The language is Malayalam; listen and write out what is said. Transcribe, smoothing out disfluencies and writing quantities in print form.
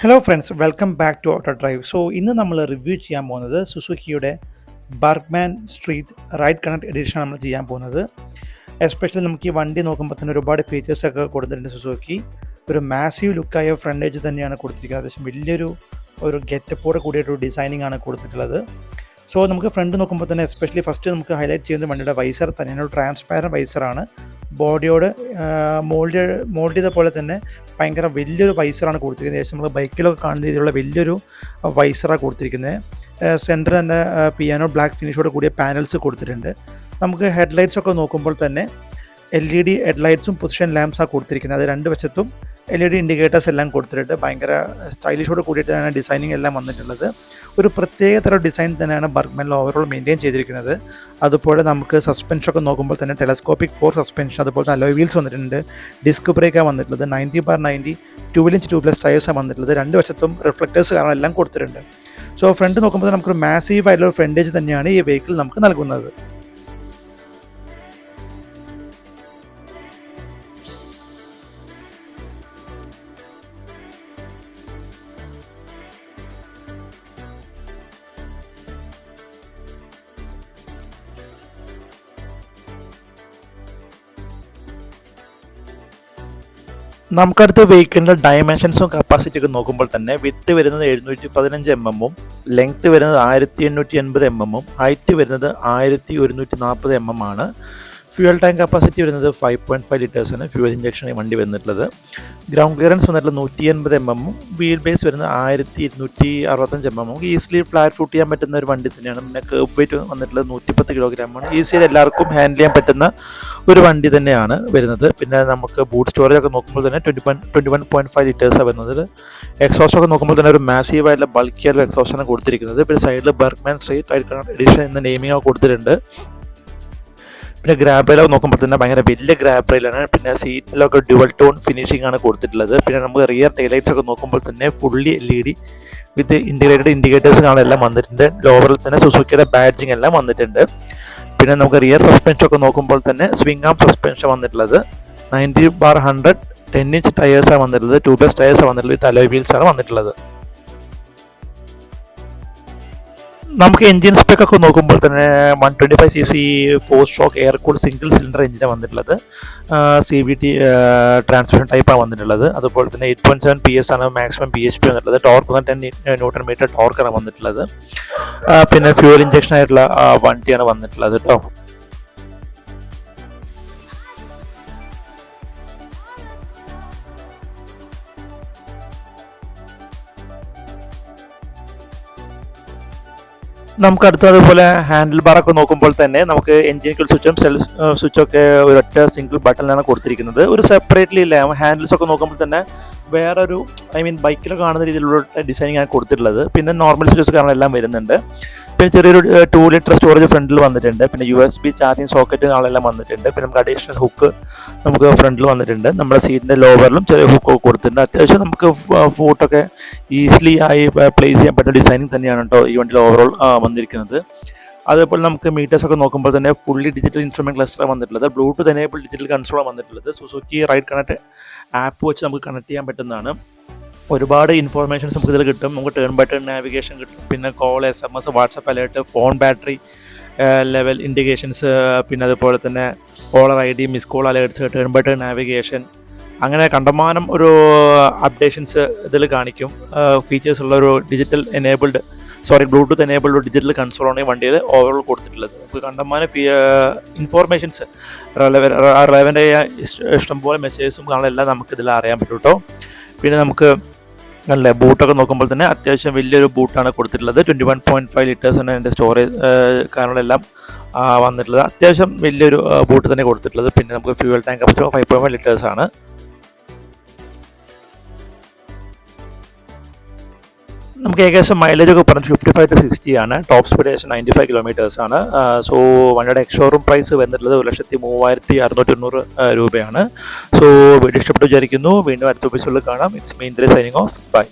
Hello friends, welcome back to auto drive. ഇന്ന് നമ്മൾ റിവ്യൂ ചെയ്യാൻ പോകുന്നത് സുസുക്കിയുടെ ബർഗ്മാൻ സ്ട്രീറ്റ് റൈഡ് കണക്ട് എഡിഷനാണ് നമ്മൾ ചെയ്യാൻ പോകുന്നത്. എസ്പെഷ്യലി നമുക്ക് ഈ വണ്ടി നോക്കുമ്പോൾ തന്നെ ഒരുപാട് ഫീച്ചേഴ്സൊക്കെ കൊടുത്തിട്ടുണ്ട്. സുസുക്കി ഒരു മാസീവ് ലുക്കായ ഫ്രണ്ടേജ് തന്നെയാണ് കൊടുത്തിരിക്കുന്നത്. അത്യാവശ്യം വലിയൊരു ഗെറ്റപ്പോടെ കൂടിയൊരു ഡിസൈനിങ് ആണ് കൊടുത്തിട്ടുള്ളത്. നമുക്ക് ഫ്രണ്ട് നോക്കുമ്പോൾ തന്നെ എസ്പെഷ്യലി ഫസ്റ്റ് നമുക്ക് ഹൈലൈറ്റ് ചെയ്യുന്നത് വണ്ടിയുടെ വൈസർ തന്നെയാണ്. ഒരു ട്രാൻസ്പാരൻറ്റ് വൈസറാണ്. ബോഡിയോട് മോൾഡ് ചെയ്ത പോലെ തന്നെ ഭയങ്കര വലിയൊരു വൈസറാണ് കൊടുത്തിരിക്കുന്നത്. ഏകദേശം നമ്മൾ ബൈക്കിലൊക്കെ കാണുന്ന രീതിയിലുള്ള വലിയൊരു വൈസറാണ് കൊടുത്തിരിക്കുന്നത്. സെൻറ്റർ തന്നെ പിയാനോ ബ്ലാക്ക് ഫിനിഷോട് കൂടിയ പാനൽസ് കൊടുത്തിട്ടുണ്ട്. നമുക്ക് ഹെഡ്ലൈറ്റ്സൊക്കെ നോക്കുമ്പോൾ തന്നെ LED ഹെഡ്ലൈറ്റ്സും പൊസിഷൻ ലാംപ്സാണ് കൊടുത്തിരിക്കുന്നത്. അത് രണ്ട് വശത്തും LED ഇൻഡിക്കേറ്റേഴ്സ് എല്ലാം കൊടുത്തിട്ട് ഭയങ്കര സ്റ്റൈലിഷോട് കൂടിയിട്ടാണ് ഡിസൈനിങ് എല്ലാം വന്നിട്ടുള്ളത്. ഒരു പ്രത്യേക തരം ഡിസൈൻ തന്നെയാണ് ബർഗ്മാനിൽ ഓവറോൾ മെയിൻറ്റെയിൻ ചെയ്തിരിക്കുന്നത്. അതുപോലെ നമുക്ക് സസ്പെൻഷനൊക്കെ നോക്കുമ്പോൾ തന്നെ ടെലസ്കോപ്പിക് 4 സസ്പെൻഷൻ, അതുപോലെ തന്നെ അലോയ് വീൽസ് വന്നിട്ടുണ്ട്. ഡിസ്ക് ബ്രേക്കാണ് വന്നിട്ടുള്ളത്. 90/90 12-inch ട്യൂബ്ലെസ് ടയേഴ്സാണ് വന്നിട്ടുള്ളത്. രണ്ട് വശത്തും റിഫ്ലക്റ്റേഴ്സ് കാരണം എല്ലാം കൊടുത്തിട്ടുണ്ട്. ഫ്രണ്ട് നോക്കുമ്പോൾ നമുക്കൊരു മാസീവ് ആയിട്ടുള്ള ഫ്രണ്ടേജ് തന്നെയാണ് ഈ വെഹിക്കിൾ നമുക്ക് നൽകുന്നത്. നമുക്കടുത്ത് വെഹിക്കിളിൻ്റെ ഡയമെൻഷൻസും കപ്പാസിറ്റിയൊക്കെ നോക്കുമ്പോൾ തന്നെ വിഡ്ത്ത് വരുന്നത് 715 mm, ലെങ്ത്ത് വരുന്നത് 1880 mm, ഹൈറ്റ് വരുന്നത് 1140 mm ആണ്. ഫ്യൂവൽ ടാങ്ക് കപ്പാസിറ്റി വരുന്നത് 5.5 ലിറ്റേഴ്സാണ് ഫ്യൂവൽ ഇഞ്ചക്ഷൻ ഈ വണ്ടി വന്നിട്ടുള്ളത്. ഗ്രൗണ്ട് ക്ലിയറൻസ് വന്നിട്ടുള്ളത് 180 mm, വീൽ ബേസ് വരുന്നത് 1265 mm. ഈസിലി ഫ്ലാറ്റ് ഫുട്ട് ചെയ്യാൻ പറ്റുന്ന ഒരു വണ്ടി തന്നെയാണ്. പിന്നെ കേർബ് വെയിറ്റ് വന്നിട്ടുള്ളത് 110 കിലോഗ്രാമാണ്. ഈസിലി എല്ലാവർക്കും ഹാൻഡിൽ ചെയ്യാൻ പറ്റുന്ന ഒരു വണ്ടി തന്നെയാണ് വരുന്നത്. പിന്നെ നമുക്ക് ബൂട്ട് സ്റ്റോറേജ് ഒക്കെ നോക്കുമ്പോൾ തന്നെ 21.5 ലിറ്റേഴ്സാണ് വരുന്നത്. എക്സോസ്റ്റ് ഒക്കെ നോക്കുമ്പോൾ തന്നെ ഒരു മാസീവായിട്ടുള്ള ബൾക്കിയായിട്ടുള്ള എക്സോസ്റ്റാണ് കൊടുത്തിരിക്കുന്നത്. പിന്നെ സൈഡിൽ Bergman street ride connect edition എന്ന നെയിമിംഗ് ഒക്കെ കൊടുത്തിട്ടുണ്ട്. പിന്നെ ഗ്രാബ് റെയിലൊക്കെ നോക്കുമ്പോൾ തന്നെ ഭയങ്കര വലിയ ഗ്രാബ് റെയിലാണ്. പിന്നെ സീറ്റിലൊക്കെ ഡ്യുവൽ ടോൺ ഫിനിഷിംഗ് ആണ് കൊടുത്തിട്ടുള്ളത്. പിന്നെ നമുക്ക് റിയർ ടൈലൈറ്റ്സ് ഒക്കെ നോക്കുമ്പോൾ തന്നെ ഫുള്ളി LED വിത്ത് ഇൻറ്റിഗ്രേറ്റഡ് ഇൻഡിക്കേറ്റേഴ്സ് എല്ലാം വന്നിട്ടുണ്ട്. ലോവറിൽ തന്നെ സുസുക്കിയുടെ ബാഡ്ജിങ് എല്ലാം വന്നിട്ടുണ്ട്. പിന്നെ നമുക്ക് റിയർ സസ്പെൻഷൻ ഒക്കെ നോക്കുമ്പോൾ തന്നെ സ്വിംഗ് ആം സസ്പെൻഷൻ വന്നിട്ടുള്ളത്. 90/100 10-inch ടയേഴ്സാണ് വന്നിട്ടുള്ളത്. ട്യൂബ്ലെസ് ടയേഴ്സാണ് വന്നിട്ടുള്ളത്. വിത്ത് അലോയ് വീൽസാണ് വന്നിട്ടുള്ളത്. നമുക്ക് എൻജിൻ സ്പെക് ഒക്കെ നോക്കുമ്പോൾ തന്നെ 125cc 4-stroke air cool single cylinder എഞ്ചിനാണ് വന്നിട്ടുള്ളത്. CVT ട്രാൻസ്മിഷൻ ടൈപ്പാണ് വന്നിട്ടുള്ളത്. അതുപോലെ തന്നെ 8.7 PS ആണ് മാക്സിമം bhp വന്നിട്ടുള്ളത്. ടോർക്ക് 10 Nm ടോർക്കാണ് വന്നിട്ടുള്ളത്. പിന്നെ ഫ്യൂവൽ ഇഞ്ചക്ഷൻ ആയിട്ടുള്ള വണ്ടിയാണ് വന്നിട്ടുള്ളത് കേട്ടോ. നമുക്ക് അടുത്തതുപോലെ ഹാൻഡിൽ ബാറൊക്കെ നോക്കുമ്പോൾ തന്നെ നമുക്ക് എൻജിൻ കിൽ സ്വിച്ചും സെൽഫ് സ്വിച്ചൊക്കെ ഒരൊറ്റ സിംഗിൾ ബട്ടണിലാണ് കൊടുത്തിരിക്കുന്നത്. ഒരു സെപ്പറേറ്റ്ലി ഇല്ല. ഹാൻഡിൽസ് ഒക്കെ നോക്കുമ്പോൾ തന്നെ വേറൊരു ബൈക്കിലൊക്കെ കാണുന്ന രീതിയിലുള്ള ഡിസൈനിങ് ആണ് കൊടുത്തിട്ടുള്ളത്. പിന്നെ നോർമൽ സ്വിച്ചസ് കാരണം എല്ലാം വരുന്നുണ്ട്. പിന്നെ ചെറിയൊരു 2 ലിറ്റർ സ്റ്റോറേജ് ഫ്രണ്ടിൽ വന്നിട്ടുണ്ട്. പിന്നെ USB ചാർജിങ് സോക്കറ്റ് കാണാനെല്ലാം വന്നിട്ടുണ്ട്. പിന്നെ നമുക്ക് അഡീഷണൽ ഹുക്ക് നമുക്ക് ഫ്രണ്ടിൽ വന്നിട്ടുണ്ട്. നമ്മുടെ സീറ്റിൻ്റെ ലോവറിലും ചെറിയ ഹുക്കൊക്കെ കൊടുത്തിട്ടുണ്ട്. അത്യാവശ്യം നമുക്ക് ഫൂട്ടൊക്കെ ഈസിലി ആയി പ്ലേസ് ചെയ്യാൻ പറ്റുന്ന ഡിസൈനിങ് തന്നെയാണ് കേട്ടോ ഈ വണ്ടിയിൽ ഓവറോൾ വന്നിരിക്കുന്നത്. അതേപോലെ നമുക്ക് മീറ്റേഴ്സ് ഒക്കെ നോക്കുമ്പോൾ തന്നെ ഫുള്ളി ഡിജിറ്റൽ ഇൻസ്ട്രുമെൻറ്റ് ക്ലസ്റ്ററാണ് വന്നിട്ടുള്ളത്. ബ്ലൂടൂത്ത് എനേബിൾ ഡിജിറ്റൽ കൺസോളാണ് വന്നിട്ടുള്ളത്. സുസുക്കി റൈഡ് കണക്ട് ആപ്പ് വെച്ച് നമുക്ക് കണക്ട് ചെയ്യാൻ പറ്റുന്നതാണ്. ഒരുപാട് ഇൻഫോർമേഷൻസ് നമുക്ക് ഇതിൽ കിട്ടും. നമുക്ക് ടേൺ ബൈ ടേൺ നാവിഗേഷൻ കിട്ടും. പിന്നെ call, SMS, WhatsApp alert, phone battery level indications, പിന്നെ അതുപോലെ തന്നെ caller ID, miss call alerts, turn by turn navigation, അങ്ങനെ കണ്ടമാനം ഒരു അപ്ഡേഷൻസ് ഇതിൽ കാണിക്കും. ഫീച്ചേഴ്സ് ഉള്ള ഒരു ബ്ലൂടൂത്ത് എനേബിൾഡ് ഡിജിറ്റൽ കൺസോളാണ് ഈ വണ്ടിയിൽ ഓവറോൾ കൊടുത്തിട്ടുള്ളത്. നമുക്ക് കണ്ടമാനം ഇൻഫോർമേഷൻസ് റെലവൻ്റ് ആയ ഇഷ്ടംപോലെ മെസ്സേജസും കാണാനെല്ലാം നമുക്കിതിൽ അറിയാൻ പറ്റും കേട്ടോ. പിന്നെ നമുക്ക് നല്ല ബൂട്ടൊക്കെ നോക്കുമ്പോൾ തന്നെ അത്യാവശ്യം വലിയൊരു ബൂട്ടാണ് കൊടുത്തിട്ടുള്ളത്. 21.5 ലിറ്റേഴ്സാണ് എൻ്റെ സ്റ്റോറേജ് കാര്യങ്ങളെല്ലാം വന്നിട്ടുള്ളത്. അത്യാവശ്യം വലിയൊരു ബൂട്ട് തന്നെ കൊടുത്തിട്ടുള്ളത്. പിന്നെ നമുക്ക് ഫ്യൂവൽ ടാങ്ക് കപ്പാസിറ്റി 5.5 ലിറ്റേഴ്സാണ്. നമുക്ക് ഏകദേശം മൈലേജ് ഒക്കെ പറഞ്ഞ് 55 to 60 ആണ്. ടോപ്പ് സ്പീഡ് ഏകദേശം 95 കിലോമീറ്റേഴ്സാണ്. വണ്ടിയുടെ എക്സ്ഷോറൂം പ്രൈസ് വന്നിട്ടുള്ളത് 1,03,690 രൂപയാണ്. വീഡിയോ ഇഷ്ടപ്പെട്ടു വിചാരിക്കുന്നു. വീണ്ടും അടുത്ത എപ്പിസോഡിൽ കാണാം. ഇറ്റ്സ് മീ ഇന്ദ്രേ സൈനിങ് ഓഫ്. ബൈ.